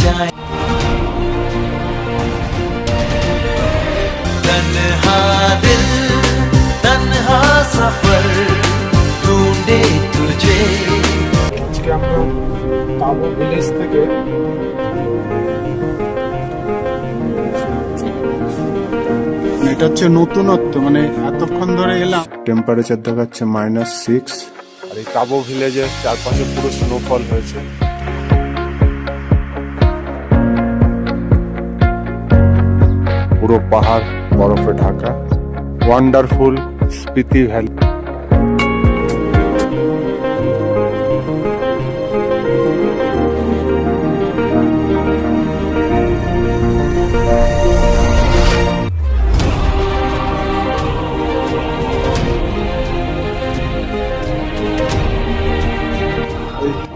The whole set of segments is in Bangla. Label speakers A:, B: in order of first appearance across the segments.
A: जाए तन्हा दिल तन्हा सफर ढूंढे तुझे।
B: আজকে আমরা কাবো ভিলেজ থেকে এটা হচ্ছে নতুনত্ব, মানে এতক্ষণ ধরে এলাম। টেম্পারেচার দেখাচ্ছে -6 আর এই কাবো ভিলেজের চারপাশে পুরো স্নোফল হয়েছে। পুরো পাহাড় বরফে ঢাকা, ওয়ান্ডারফুল স্পিতি ভ্যালি।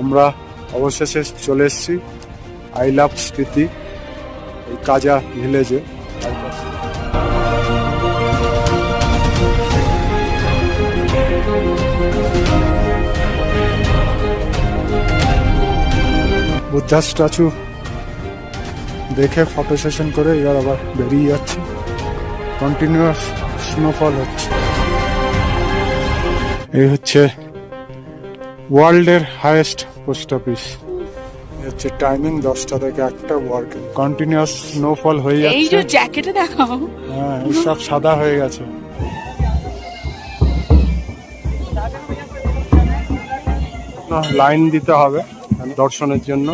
B: আমরা অবশেষে চলে এসেছি আই লাভ স্পিতি এই কাজা ভিলেজে। বুদ্ধা স্ট্যাচু দেখে ফটো সেশন করে এবার আবার বেরিয়ে যাচ্ছি। কন্টিনিউয়াস স্নোফল হচ্ছে। এই হচ্ছে ওয়ার্ল্ডের হাইয়েস্ট পোস্ট অফিস। হচ্ছে টাইমিং 10টা থেকে 1টা, ওয়ার্ক কন্টিনিউয়াস স্নোফল হয়ে যাচ্ছে।
C: এই যে জ্যাকেটে দেখাও,
B: হ্যাঁ এই সব সাদা হয়ে গেছে। লাইন দিতে হবে দর্শনের জন্য।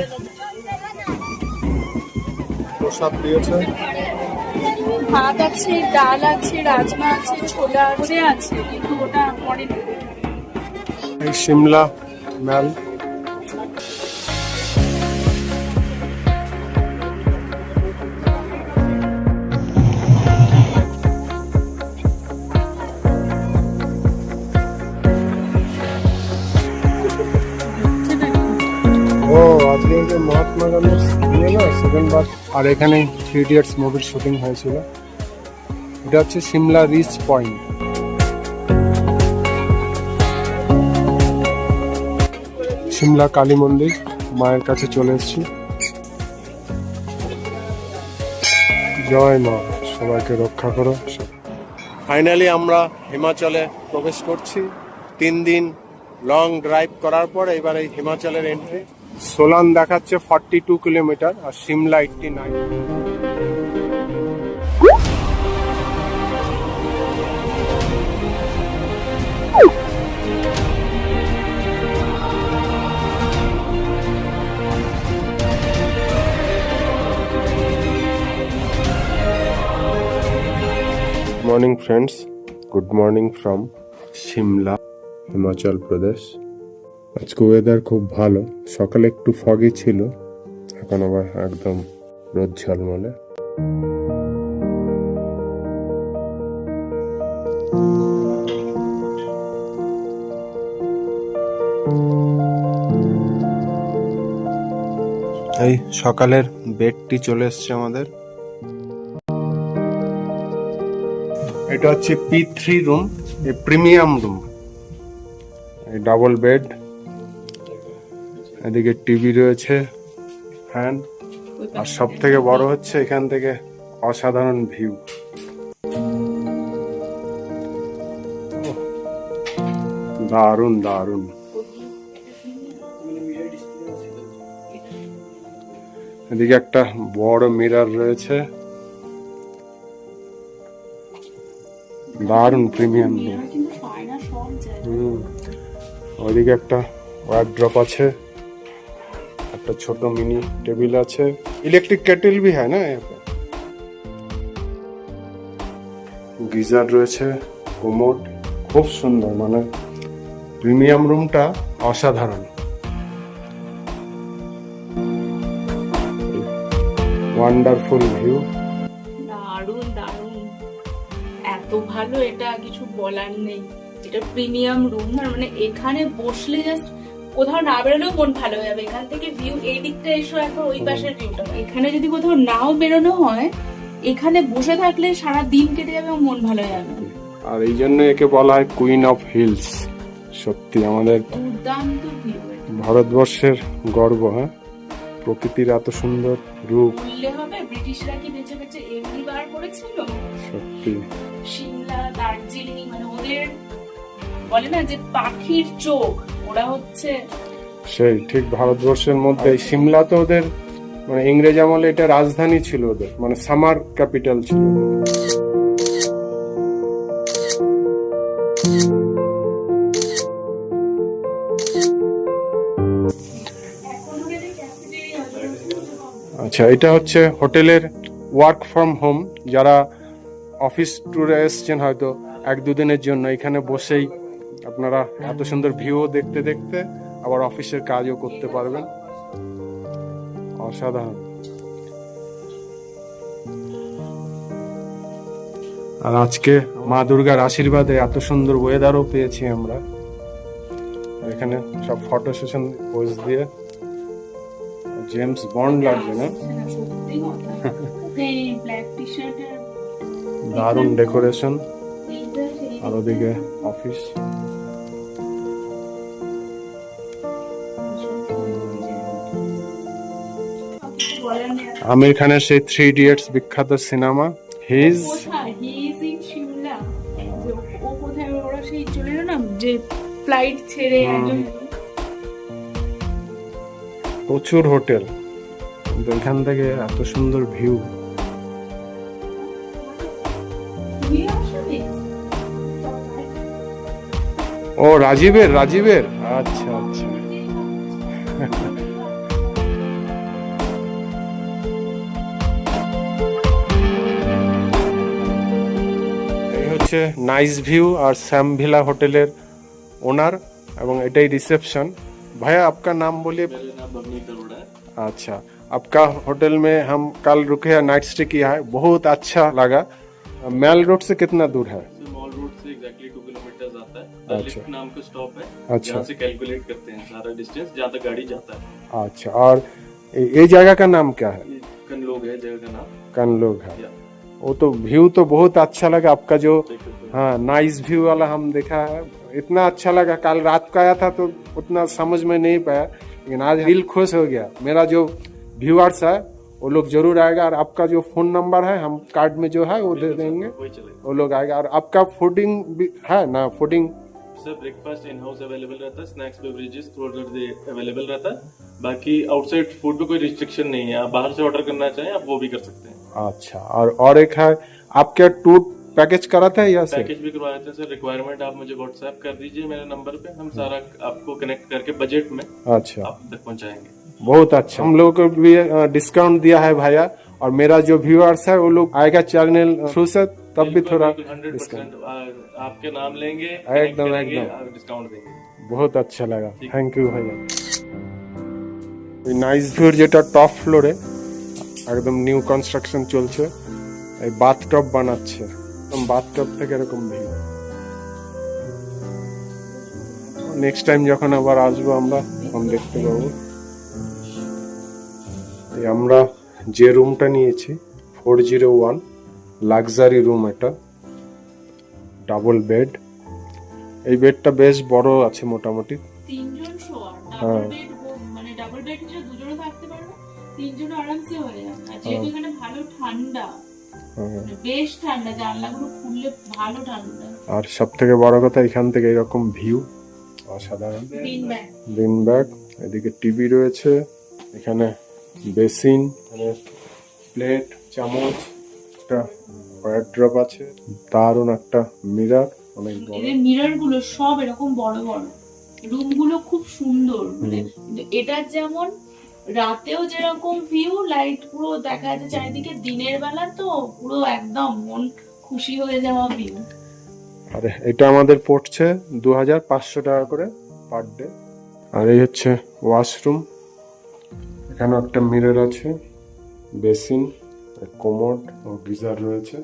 B: প্রসাদ দিয়েছে,
C: ভাত আছে, ডাল আছে, রাজমা আছে, ছোলা আছে কিন্তু ওটা পরে দেবে।
B: এই সিমলা ম্যাল। ও আজকে যে মহাত্মা গান্ধীর সেকেন্ড বার, আর এখানে 3 ইডিয়টস মুভির শুটিং হয়েছিল। এটা হচ্ছে সিমলা রিচ পয়েন্ট। সিমলা কালী মন্দির, মায়ের কাছে চলে এসেছি। জয় মা, সবাইকে রক্ষা করো। ফাইনালি আমরা হিমাচলে প্রবেশ করছি। 3 দিন লং ড্রাইভ করার পর এবার এই হিমাচলের এন্ট্রি। সোলান দেখাচ্ছে 42 কিলোমিটার আর Shimla 89। Morning friends, good morning from Shimla, Himachal Pradesh. আজকে ওয়েদার খুব ভালো। সকালে একটু ফগি ছিল, এখন আবার একদম রোদ ঝলমলে। এই সকালের বেডটি চলে এসছে আমাদের। এটা হচ্ছে P3 রুম, এই প্রিমিয়াম রুম। এই ডাবল বেড, এদিকে টিভি রয়েছে, ফ্যান, আর সব থেকে বড় হচ্ছে এখান থেকে অসাধারণ ভিউ। দারুণ দারুণ। এদিকে একটা বড় মিরর রয়েছে, দারুণ প্রিমিয়াম রুম। ওইদিকে একটা ওয়ার্ড্রপ আছে, একটা ছোট মিনি টেবিল আছে, ইলেকট্রিক কেটেল भी है ना यहाँ पे। গিজার রয়েছে, কোমোড, খুব সুন্দর, মানে প্রিমিয়াম রুমটা অসাধারণ। ওয়ান্ডারফুল ভিউ,
C: দারুণ দারুণ, এত ভালো, এটা কিছু বলার নেই। এটা প্রিমিয়াম রুম, মানে এখানে বসলে জাস্ট কোথাও না বেরোলেও মন ভালো হয়ে যাবে। এখান থেকে ভিউ, এই দিকটা এসো একবার, ওই পাশের ভিউটা। এখানে যদি কোথাও নাও বেরোনো হয়, এখানে বসে থাকলে সারা দিন কেটে যাবে, মন ভালো হয়ে যাবে।
B: আর এই জন্য একে বলা হয় কুইন অফ হিলস। সত্যি আমাদের
C: দুর্দান্ত ভিউ,
B: ভারতবর্ষের গর্ব। হ্যাঁ, প্রকৃতির এত সুন্দর রূপ,
C: বললে হবে ব্রিটিশরা কি বেঁচে বেঁচে এমনি বার করেছিল?
B: সত্যি
C: সিমলা, দার্জিলিং, মানে ওদের বলে না যে পাখির চোখ, ওরা হচ্ছে
B: সেই ঠিক ভারতবর্ষের মধ্যে সিমলা তো ওদের মানে ইংরেজ আমলে এটা রাজধানী ছিল ওদের, মানে সামার ক্যাপিটাল ছিল। আচ্ছা, এটা হচ্ছে হোটেলের ওয়ার্ক ফ্রম হোম, যারা অফিস ট্যুরে এসছেন হয়তো 1-2 দিনের জন্য, এখানে বসেই আপনারা এত সুন্দর ভিউ দেখতে দেখতে আবার অফিসের কাজও করতে পারবেন। অসাধারণ। আর আজকে মা দুর্গার আশীর্বাদে এত সুন্দর ওয়েদারও পেয়েছি আমরা। এখানে সব ফটো সেশন পোজ দিয়ে জেমস বন্ড লাগছে না?
C: সত্যি কথা। এই ব্ল্যাক টি-শার্টের
B: দারুণ ডেকোরেশন।
C: এইটা সেই
B: আর ওদিকে অফিস।
C: বলার নেই।
B: আমির খানের সেই 3 ইডিয়টস বিখ্যাত সিনেমা, হিজ
C: কোথায় হি ইজ ইন শিমলা, যে ও কোথায়, ওরা সেই চলে এলো না যে ফ্লাইট ছেড়ে একজন
B: প্রচুর হোটেল, কিন্তু এখান থেকে এত সুন্দর ভিউ।
C: তুমি আসবে
B: ও রাজীবের আচ্ছা আচ্ছা। এই হচ্ছে নাইস ভিউ আর শ্যাম ভিলা হোটেলের ওনার, এবং এটাই রিসেপশন। भैया आपका नाम बोलिए।
D: मेरा नाम भवनीत अरोड़ा है।
B: अच्छा, आपका होटल में हम कल रुके हैं, नाइट स्टे किया है, बहुत अच्छा लगा। मैल रोड से कितना दूर है?
D: मॉल रोड से एग्जैक्टली 2 किलोमीटर आता है।
B: अच्छा।
D: लिफ्ट नाम का स्टॉप है,
B: अच्छा।
D: जहाँ से कैलकुलेट करते हैं सारा डिस्टेंस जहाँ तक गाड़ी जाता है।
B: अच्छा, और ये जगह का नाम क्या है?
D: ये कनलोग है जगह का नाम।
B: कनलोग है।
D: या,
B: वो तो व्यू तो बहुत अच्छा लगा आपका, जो
D: देखो तो।
B: हाँ नाइस व्यू वाला हम देखा है, इतना अच्छा लगा। कल रात को आया था तो उतना समझ में नहीं पाया, लेकिन आज दिल खुश हो गया। मेरा जो व्यूअर्स है वो लोग जरूर आएगा, और आपका जो फोन नंबर है हम कार्ड में जो है वो दे देंगे,
D: वही चलेगा।
B: वो लोग आएगा। और आपका फूडिंग भी है ना? Fooding
D: sir breakfast in house available रहता है, snacks beverages through out the day available रहता है। बाकी आउटसाइड फूड पे कोई रिस्ट्रिक्शन नहीं है, आप बाहर से ऑर्डर करना चाहें आप वो भी कर सकते हैं।
B: अच्छा, और एक है, आप क्या टूर पैकेज कराते हैं या सिर्फ?
D: पैकेज भी करवा देते हैं सर। रिक्वायरमेंट आप मुझे व्हाट्सएप कर दीजिए मेरे नंबर पे, हम सारा आपको कनेक्ट करके बजट में
B: अच्छा,
D: आप तक पहुंचाएंगे।
B: बहुत अच्छा। हम लोगों को भी डिस्काउंट दिया है भैया, और मेरा जो व्यूअर्स है वो लोग आएगा चैनल थ्रू से, तब भी थोड़ा
D: 100% आपके नाम लेंगे,
B: एकदम,
D: करेंगे,
B: एकदम।
D: आप डिस्काउंट देंगे।
B: बहुत अच्छा लगा, थैंक यू भैया। নাইস ভিউর যেটা টপ ফ্লোরে একদম নিউ কনস্ট্রাকশন চলছে, এই বাথটব বানাচ্ছে, একদম বাথটব থেকে এরকম ভিউ। নেক্সট টাইম যখন আবার আসবো আমরা তখন দেখতে পাবো। এই আমরা যে রুমটা নিয়েছি 401 লাক্সারি রুম, এটা ডাবল বেড। এই বেডটা বেশ বড় আছে মোটামুটি।
C: তিনজন শোয়ার,
B: হ্যাঁ।
C: ডাবল বেড, মানে ডাবল বেড হিসেবে দুজনে থাকতে পারবে, তিনজন আরামসে হয়ে যাবে। আর যেহেতু এখানে ভালো ঠান্ডা,
B: হ্যাঁ।
C: মানে বেশ ঠান্ডা, জানলাগুলো খুললে ভালো ঠান্ডা।
B: আর সব থেকে বড় কথা এখান থেকে এরকম ভিউ অসাধারণ।
C: বিন ব্যাগ,
B: বিন ব্যাগ, এদিকে টিভি রয়েছে, এখানে বেসিন, প্লেট, চামচ, একটা ওয়ারড্রপ আছে, দারুণ একটা মিরর, অনেক বড়।
C: এদের মিরর গুলো সব এরকম বড় বড়, রুম গুলো খুব সুন্দর। মানে কিন্তু এটার যেমন রাতেও যেরকম ভিউ, লাইট পুরো দেখা যাচ্ছে চারিদিকে, দিনের বেলা তো পুরো একদম মন খুশি হয়ে যাওয়া ভিউ।
B: আর এটা আমাদের পড়ছে 2500 টাকা করে পার ডে। আর এই হচ্ছে ওয়াশরুম, এখানে একটা মিরর আছে, বেসিন, কোমোড ও গিজার রয়েছে,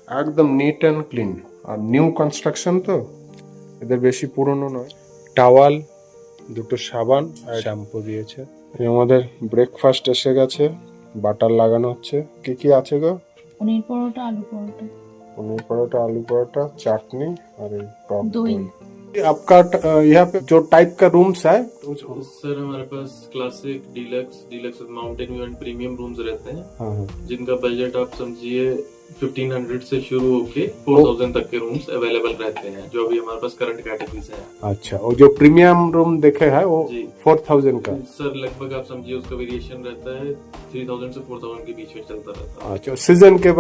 B: একদম নিট অ্যান্ড ক্লিন। আর নিউ কনস্ট্রাকশন তো, এদের বেশি পুরনো নয়। টাওয়াল, দুটো সাবান আর শ্যাম্পু দিয়েছে। এই আমাদের ব্রেকফাস্ট এসে গেছে, বাটার লাগানো হচ্ছে। কি কি আছে গো?
C: পনির পরোটা, আলু পরোটা,
B: পনির পরোটা, আলু পরোটা, চাটনি আর এই টক
C: দই।
B: দই। आपका यहाँ पे जो टाइप का रूम्स है
D: सर हमारे पास classic, deluxe mountain view and premium rooms रहते हैं,
B: हाँ हाँ
D: जिनका बजट आप समझिए 1500 से शुरू होके 4000 तक के रूम्स अवेलेबल रहते हैं, जो अभी हमारे पास करंट कैटेगरीज है।
B: अच्छा, और जो प्रीमियम रूम देखे है वो
D: जी।
B: 4000 का।
D: सर लगभग आप समझिए उसका वेरिएशन रहता है 3000 से 4000 के बीच में चलता रहता है।
B: अच्छा, सीजन के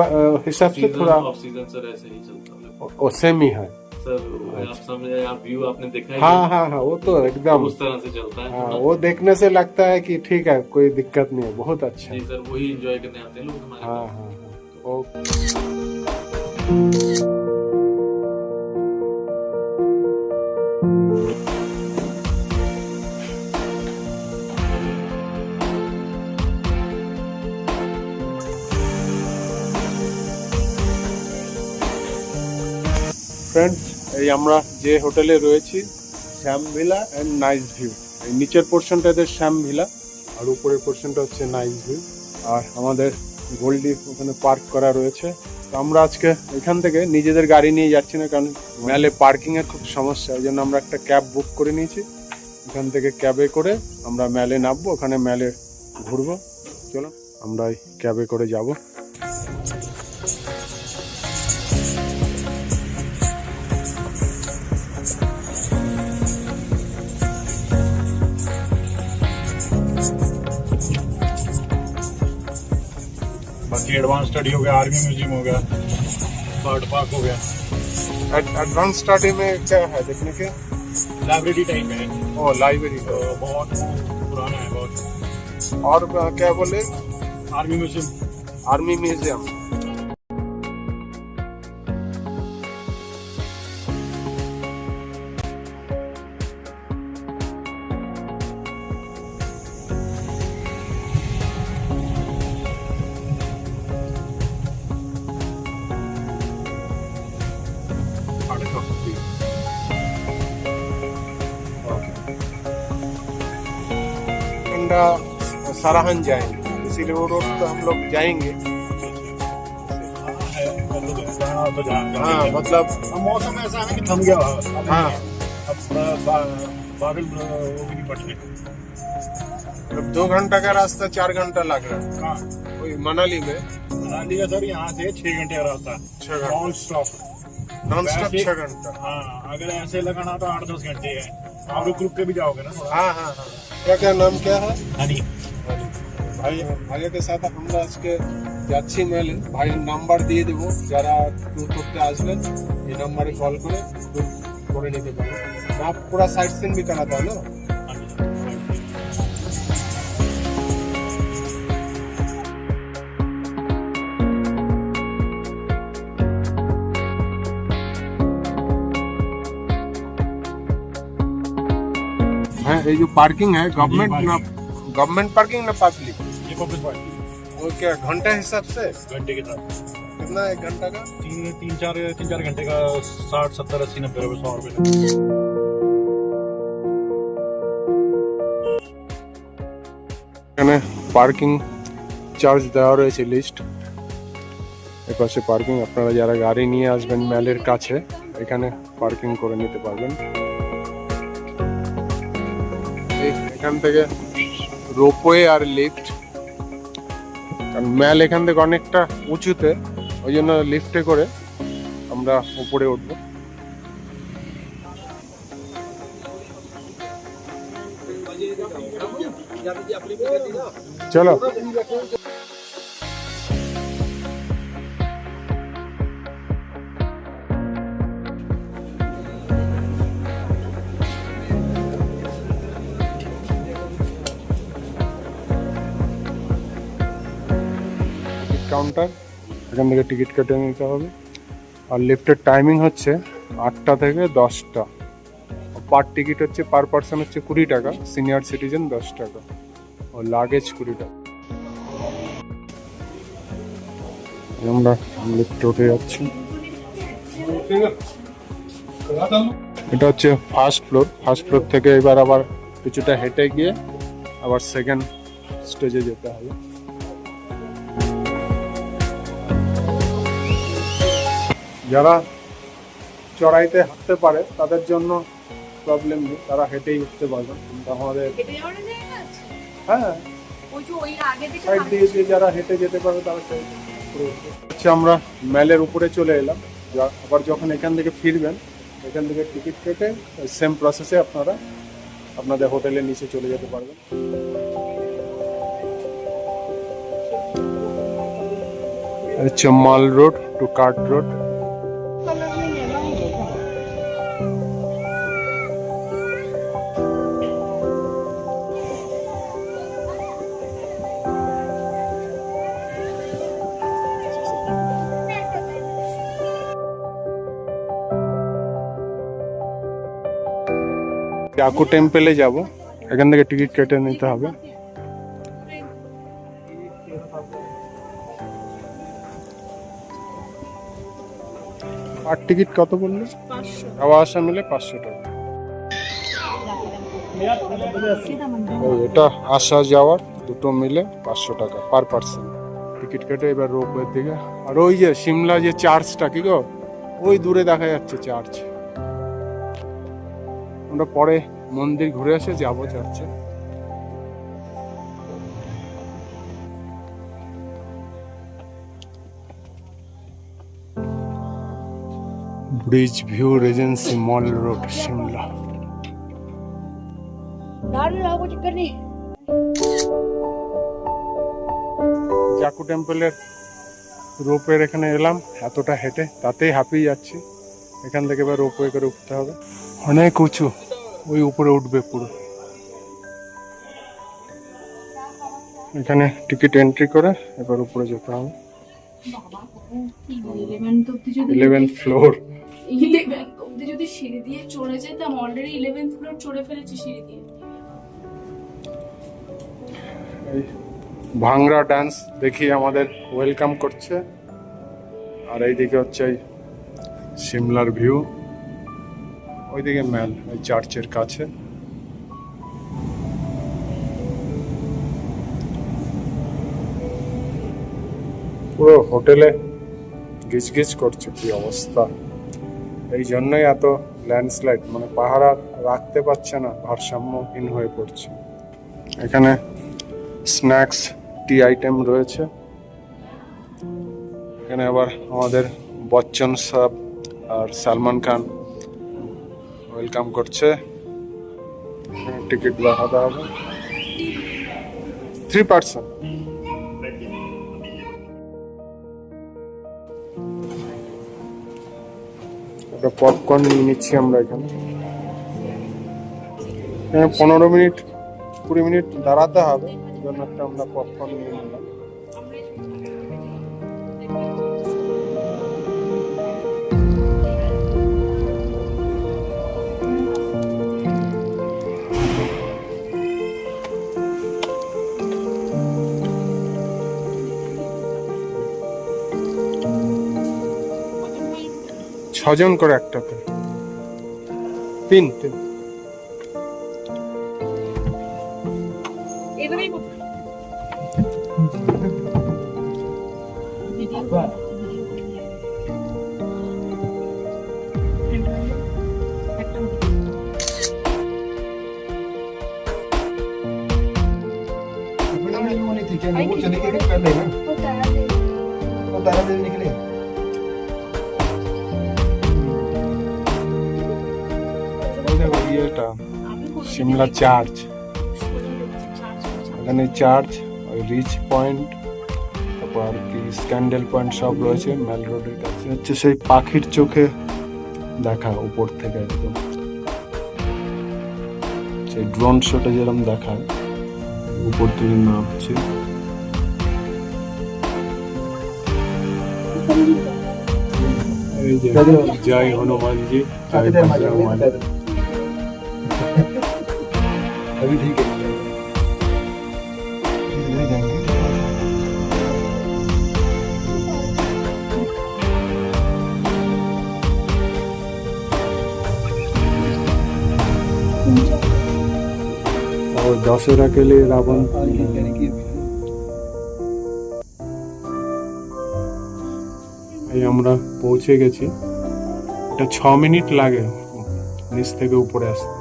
B: हिसाब से थोड़ा
D: ऑफ सीजन सर ऐसे ही चलता है
B: और सेम ही है।
D: सर। आप समझे, आप व्यू आपने देखा है
B: हाँ हाँ हाँ, वो तो एकदम
D: उस तरह से चलता है।
B: हाँ, वो देखने से लगता है कि ठीक है, कोई दिक्कत नहीं है, बहुत अच्छा।
D: जी सर, वही एंजॉय करने आते हैं लोग हमारे
B: हाँ
D: पास।
B: हाँ हाँ, ओके। ফ্রেন্ডস, এই আমরা যে হোটেলে রয়েছি শ্যাম ভিলা অ্যান্ড নাইস ভিউ। এই নিচের পোর্শনটা এদের শ্যাম ভিলা আর উপরের পোর্শনটা হচ্ছে নাইস ভিউ। আর আমাদের গোল্ডি ওখানে পার্ক করা রয়েছে। তো আমরা আজকে এখান থেকে নিজেদের গাড়ি নিয়ে যাচ্ছি না, কারণ ম্যালে পার্কিং এর খুব সমস্যা, ওই জন্য আমরা একটা ক্যাব বুক করে নিয়েছি। এখান থেকে ক্যাবে করে আমরা ম্যালে নামবো, ওখানে ম্যালে ঘুরবো। চলো আমরা এই ক্যাবে করে যাবো।
E: बाकी एडवांस स्टडी हो गया, आर्मी म्यूजियम हो गया, बर्ड पार्क हो गया,
B: एडवांस स्टडी में क्या है देखने के?
E: लाइब्रेरी टाइप है।
B: ओ लाइब्रेरी
E: तो बहुत पुराना है बहुत।
B: और क्या बोले?
E: Army museum.
B: Army museum. Sarahan जाएंगे, इसीलिए वो रोड तो हम लोग जाएंगे। हाँ मतलब
E: अब मौसम ऐसा है कि थम गया।
B: हाँ,
E: अब बादल वो भी नहीं पड़ते।
B: अब 2 घंटा का रास्ता 4 घंटा लग रहा है।
E: हाँ,
B: वही मनाली में
E: मनाली का सर यहाँ से 6 घंटे का रास्ता है,
B: 6 घंटे
E: नॉन स्टॉप।
B: नॉन स्टॉप
E: वैसे-
B: 6 घंटा।
E: हाँ, अगर ऐसे लगाना तो 8-10 घंटे है। आप रुक रुक के भी जाओगे ना थोड़ा।
B: हाँ हाँ हाँ। क्या क्या नाम क्या है?
E: हनी
B: ভাই ভাইয়ের সাথে আমরা আজকে যাচ্ছি মেলে। ভাইয়ের নাম্বার দিয়ে দেবো, যারা ট্যুর করতে আসবেন এই নাম্বারে কল করে ট্যুর করে নিতে পারেন। না পুরা সাইট সিন भी कराता है ना? हाँ, ये जो पार्किंग है गवर्नमेंट ना, गवर्नमेंट पार्किंग ना पब्लिक?
E: ये पब्लिक पार्किंग
B: वो क्या घंटा हिसाब से
E: घंटे के साथ
B: कितना? 1 घंटा का
E: 3-4 घंटे का 60-70-80-90 रुपए 100 रुपए।
B: এখানে পার্কিং চার্জ দেওয়া রয়েছে লিস্ট। এপাশে পার্কিং, আপনারা যারা গাড়ি নিয়ে আসবেন ম্যালের কাছে এখানে পার্কিং করে নিতে পারবেন। এখান থেকে রোপওয়ে আর লিফট, কারণ ম্যাল এখান থেকে অনেকটা উঁচুতে, ওই জন্য লিফটে করে আমরা উপরে উঠবো। চলো কাউন্টার, এখান থেকে টিকিট কেটে নিতে হবে। আর লিফটের টাইমিং হচ্ছে 8টা থেকে 10টা। পার টিকিট হচ্ছে পার পার্সন হচ্ছে 20 টাকা, সিনিয়র সিটিজেন 10 টাকা, ও লাগেজ 20 টাকা। আমরা লিফটে উঠে যাচ্ছি। এটা হচ্ছে ফার্স্ট ফ্লোর। ফার্স্ট ফ্লোর থেকে এবার আবার কিছুটা হেঁটে গিয়ে আবার সেকেন্ড স্টেজে যেতে হবে। যারা চড়াইতে হাঁটতে পারে তাদের জন্য প্রবলেম নেই, তারা হেঁটেই উঠতে পারবে। কিন্তু আমাদের
C: হেঁটে যাওয়ার জায়গা আছে?
B: হ্যাঁ,
C: ওই যে ওই আগে থেকে
B: সাইড দিয়ে যে যারা হেঁটে যেতে পারবে তারা সাইড আচ্ছা, আমরা ম্যালের উপরে চলে এলাম। আবার যখন এখান থেকে ফিরবেন, এখান থেকে টিকিট কেটে সেম প্রসেসে আপনারা আপনাদের হোটেলের নিচে চলে যেতে পারবেন। হচ্ছে Mall Road to Cart Road. Jakhu টেম্পলে যাব, এখান থেকে টিকিট কেটে নিতে হবে। আর টিকিট কত বললো? যাওয়া আসা মিলে 500 টাকা। এটা আসা যাওয়ার দুটো মিলে 500 টাকা পার পার্সন। টিকিট কেটে এবার রোপওয়ের দিকে। আর ওই যে সিমলা যে চার্চটা, কি গো, ওই দূরে দেখা যাচ্ছে চার্চ। আমরা পরে মন্দির ঘুরে এসে যাবো চার্চে। ব্রিজ ভিউ রেজেন্সি মল রোড, সিমলা। জাকু টেম্পলের রোপওয়ের এখানে এলাম, এতটা হেঁটে তাতেই হাঁপিয়ে যাচ্ছি। এখান থেকে এবার রোপওয়ে করে উঠতে হবে, অনেক উঁচু, ওই উপরে উঠবে পুরো। এখানে টিকিট এন্ট্রি করে এবার উপরে যেতে হবে। 11th floor.
C: 11th অবধি যদি সিঁড়ি দিয়ে চড়ে যেতাম, অলরেডি 11th ফ্লোর চড়ে ফেলেছি সিঁড়ি দিয়ে।
B: এই ভাংরা ডান্স দেখিয়ে আমাদের ওয়েলকাম করছে। আর এইদিকে হচ্ছে এই সিমলার ভিউ, ওইদিকে ম্যাল, ওই চার্চের কাছে। পুরো হোটেলে গিজগিজ করছে, কি অবস্থা। এই জন্যই এত ল্যান্ডস্লাইড, মানে পাহাড় আর রাখতে পারছে না, ভারসাম্যহীন হয়ে পড়ছে। এখানে স্ন্যাক্স, টি আইটেম রয়েছে। এখানে আবার আমাদের বচ্চন সাহেব আর সালমান খান ওয়েলকাম করছে। টিকিট দেখাতে হবে 3 পার্সন। একটা পপকর্ন নিয়ে নিচ্ছি আমরা এখানে। 15 মিনিট 20 মিনিট দাঁড়াতে হবে, এই জন্য একটা আমরা পপকর্ন নিয়ে নিলাম। ছজন করে একটাতে, 3 সিমলা চার্চ, এখানে চার্চ, রিচ পয়েন্ট, তারপর আর কি স্ক্যান্ডেল পয়েন্ট সব রয়েছে মেল রোডের কাছে। হচ্ছে সেই পাখির চোখে দেখা উপর থেকে একদম, সেই ড্রোন শটে যেরকম দেখায় উপর থেকে নামছে। এই যে জয় হনুমানজি, জয় বজরংবলী। अभी ठीक है। और दशहरा के लिए रावण। এই আমরা পৌঁছে গেছি। এটা 6 মিনিট লাগে নিচ থেকে উপরে আসতে।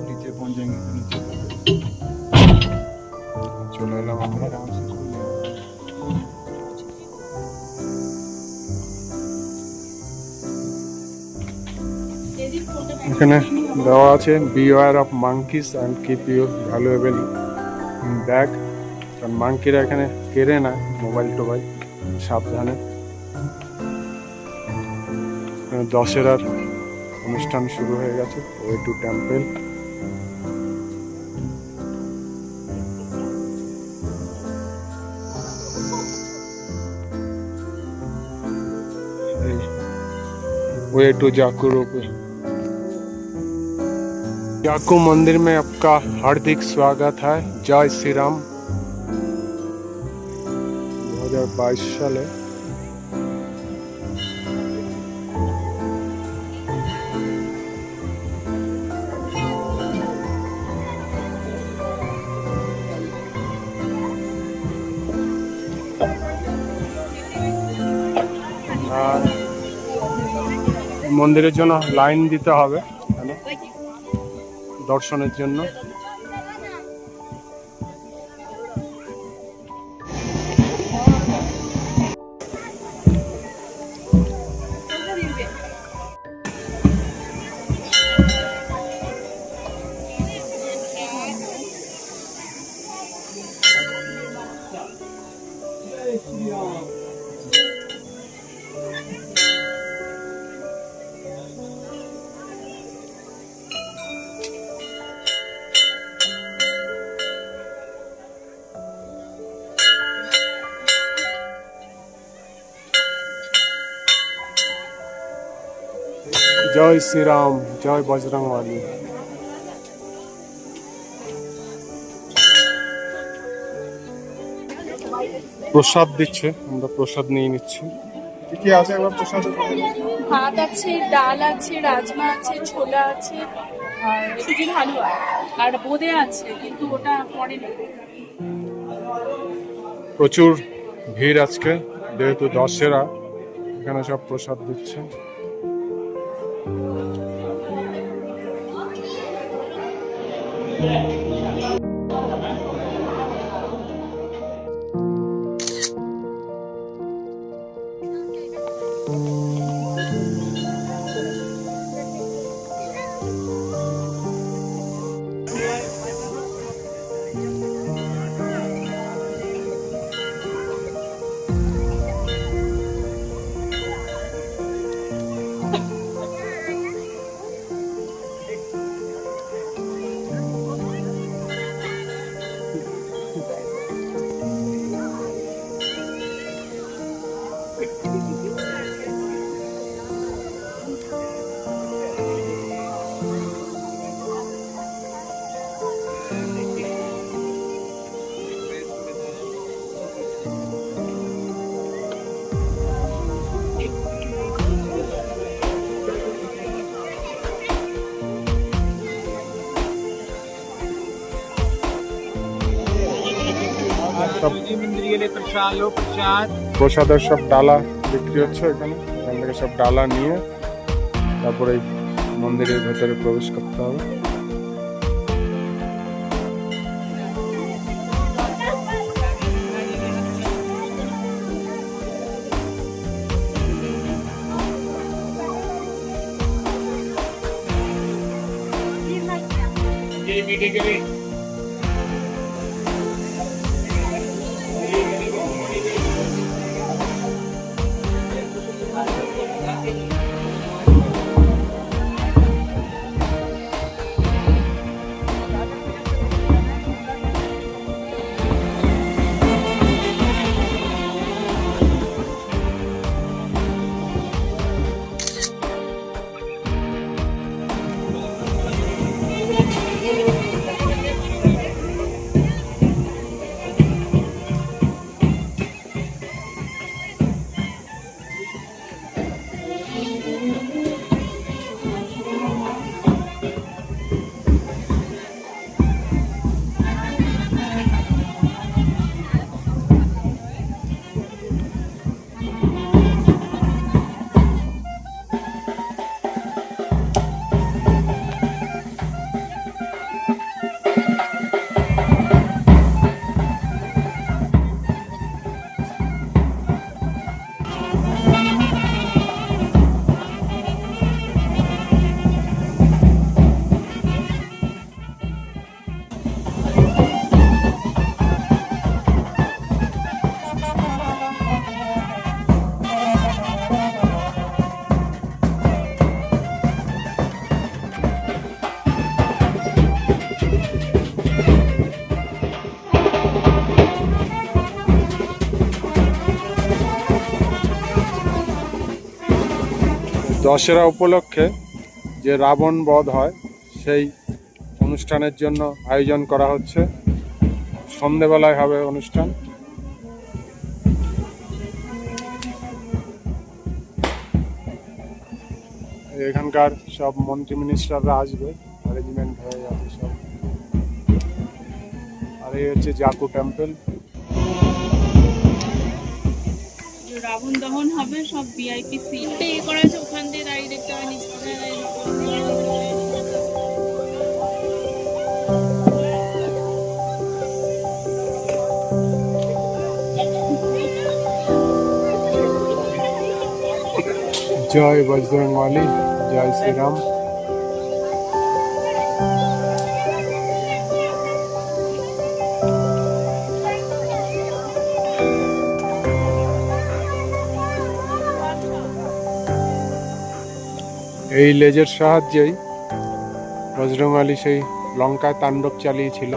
E: नीचे पहुंच जाएंगे तो नीचे
B: চলে এলাম আমরা।
E: आराम से खुल जाएगा।
B: এখানে দেওয়া আছে beware of monkeys and keep your valuable in bag, কারণ মাঙ্কিরা এখানে কেড়ে না মোবাইল টোবাইল, সাবধানে। দশেরার অনুষ্ঠান শুরু হয়ে গেছে, way to temple. Way to Jakhu rope. Jakhu मंदिर में आपका हार्दिक स्वागत है। जय श्री राम। 2022 साले মন্দিরের জন্য লাইন দিতে হবে এখানে দর্শনের জন্য। জয় শ্রীরাম, জয় বজরংবলী। প্রসাদ দিচ্ছে, আমরা প্রসাদ নিয়ে নিচ্ছি। কি কি আছে একবার প্রসাদে?
C: ভাত আছে, ডাল আছে, রাজমা আছে, ছোলা আছে, আর সুজির হালুয়া আর বোঁদে আছে, কিন্তু ওটা পরে নেব।
B: প্রচুর ভিড় আজকে, যেহেতু দশেরা, এখানে সব প্রসাদ দিচ্ছে।
E: मंदिर के लिए प्रसाद लो, प्रसाद।
B: প্রসাদের সব ডালা বিক্রি হচ্ছে এখানে, এখান থেকে সব ডালা নিয়ে তারপরে এই মন্দিরের ভেতরে প্রবেশ করতে হবে। দশেরা উপলক্ষে যে রাবণ বধ হয় সেই অনুষ্ঠানের জন্য আয়োজন করা হচ্ছে। সন্ধেবেলায় হবে অনুষ্ঠান। এখানকার সব মন্ত্রী মিনিস্টাররা আসবে, অ্যারেঞ্জমেন্ট হয়ে যাবে সব। আর এই হচ্ছে জাকু টেম্পল।
C: রাবণ দহন হবে, সব ভিআইপি সিট করা আছে, ওখান দিয়ে দাঁড়িয়ে দেখতে হবে, নিচে
B: জয় বজরংবলী, জয় শ্রীরাম। এই লেজের সাহায্যেই বজরংবলী সেই লঙ্কায় তাণ্ডব চালিয়েছিল।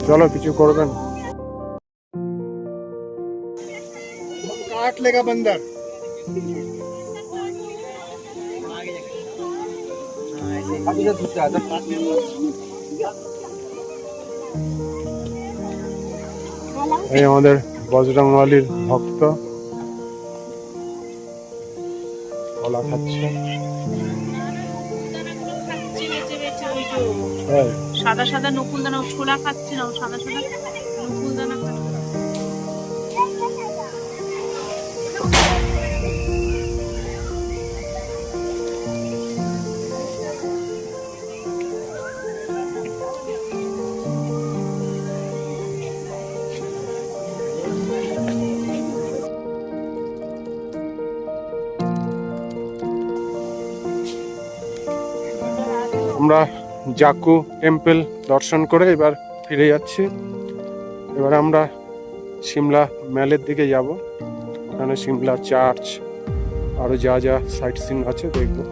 B: চলো, কিছু করবেন। কাট লেগা বন্দর। এই আমাদের বজরংবলীর ভক্ত কলা খাচ্ছে।
C: সাদা সাদা নকুল দানা, ছোলা খাচ্ছে না, সাদা সাদা নকুল দানা খাচ্ছে।
B: আমরা জাকু টেম্পল দর্শন করে এবার ফিরে যাচ্ছি। এবার আমরা সিমলা ম্যালের দিকে যাব। ওখানে সিমলা চার্চ আরো যা যা সাইট সিন আছে দেখবো।